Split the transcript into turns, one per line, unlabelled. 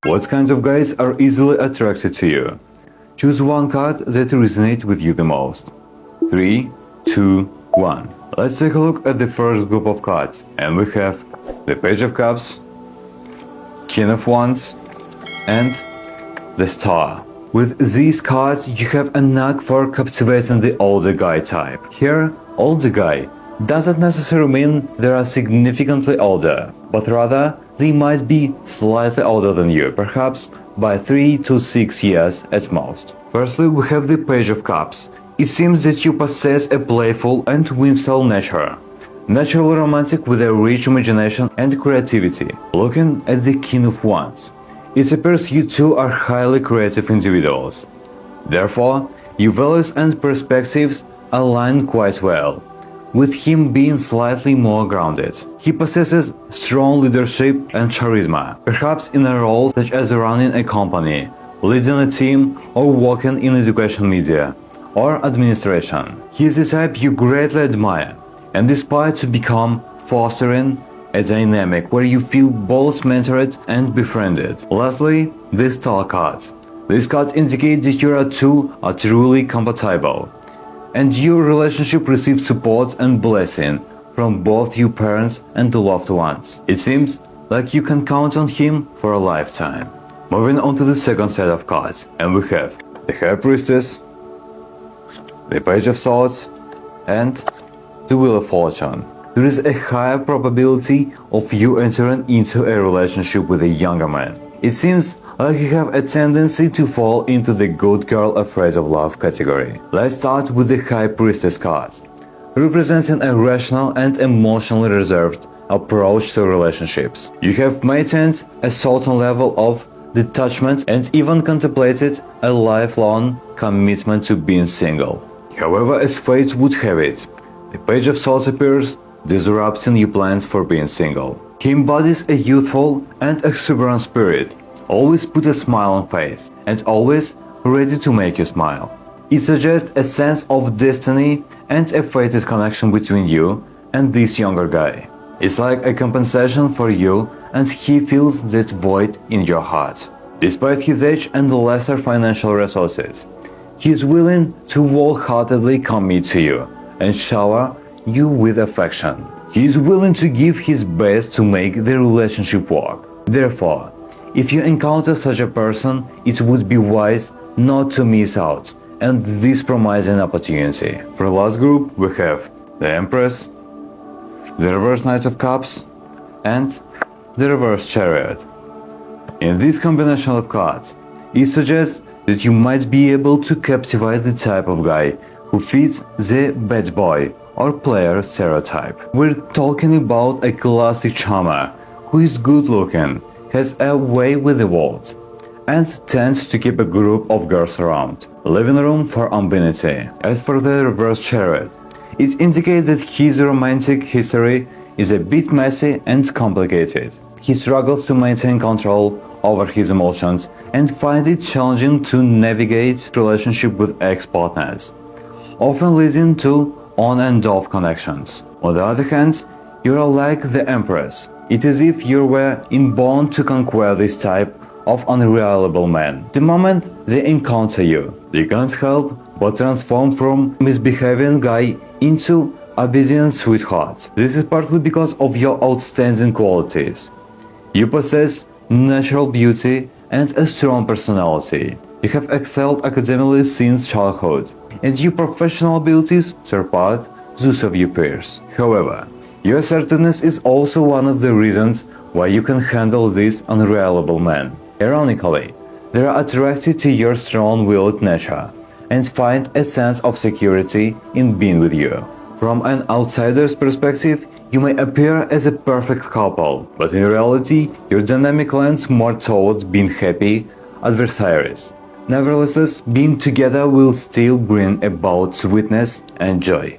What kinds of guys are easily attracted to you? Choose one card that resonates with you the most. 3, 2, 1. Let's take a look at the first group of cards. And we have the Page of Cups, King of Wands, and the Star. With these cards, you have a knack for captivating the older guy type. Here, older guy doesn't necessarily mean they are significantly older, but rather they might be slightly older than you, perhaps by 3 to 6 years at most. Firstly, we have the Page of Cups. It seems that you possess a playful and whimsical nature, naturally romantic with a rich imagination and creativity. Looking at the King of Wands, it appears you two are highly creative individuals. Therefore, your values and perspectives align quite well, with him being slightly more grounded. He possesses strong leadership and charisma, perhaps in a role such as running a company, leading a team, or working in education media or administration. He is the type you greatly admire and aspire to become, fostering a dynamic where you feel both mentored and befriended. Lastly, the Star cards. These cards indicate that you two are truly compatible, and your relationship receives support and blessing from both your parents and loved ones. It seems like you can count on him for a lifetime. Moving on to the second set of cards, and we have the High Priestess, the Page of Swords, and the Wheel of Fortune. There is a higher probability of you entering into a relationship with a younger man. It seems like you have a tendency to fall into the good girl afraid of love category. Let's start with the High Priestess card, representing a rational and emotionally reserved approach to relationships. You have maintained a certain level of detachment and even contemplated a lifelong commitment to being single. However, as fate would have it, the Page of Swords appears, disrupting your plans for being single. He embodies a youthful and exuberant spirit, always put a smile on face, and always ready to make you smile. It suggests a sense of destiny and a fated connection between you and this younger guy. It's like a compensation for you, and he feels that void in your heart. Despite his age and lesser financial resources, he is willing to wholeheartedly commit to you and shower you with affection. He is willing to give his best to make the relationship work. Therefore, if you encounter such a person, it would be wise not to miss out on this promising opportunity. For the last group, we have the Empress, the Reverse Knight of Cups, and the Reverse Chariot. In this combination of cards, it suggests that you might be able to captivate the type of guy who fits the bad boy or player stereotype. We're talking about a classic charmer who is good looking, has a way with the world, and tends to keep a group of girls around, leaving room for ambiguity. As for the Reverse Chariot, it indicates that his romantic history is a bit messy and complicated. He struggles to maintain control over his emotions and finds it challenging to navigate relationship with ex-partners, often leading to on and off connections. On the other hand, you are like the Empress. It is as if you were inborn to conquer this type of unreliable man. The moment they encounter you, they can't help but transform from misbehaving guy into obedient sweetheart. This is partly because of your outstanding qualities. You possess natural beauty and a strong personality. You have excelled academically since childhood, and your professional abilities surpass those of your peers. However, your assertiveness is also one of the reasons why you can handle this unreliable man. Ironically, they are attracted to your strong-willed nature and find a sense of security in being with you. From an outsider's perspective, you may appear as a perfect couple, but in reality, your dynamic lends more towards being happy adversaries. Nevertheless, being together will still bring about sweetness and joy.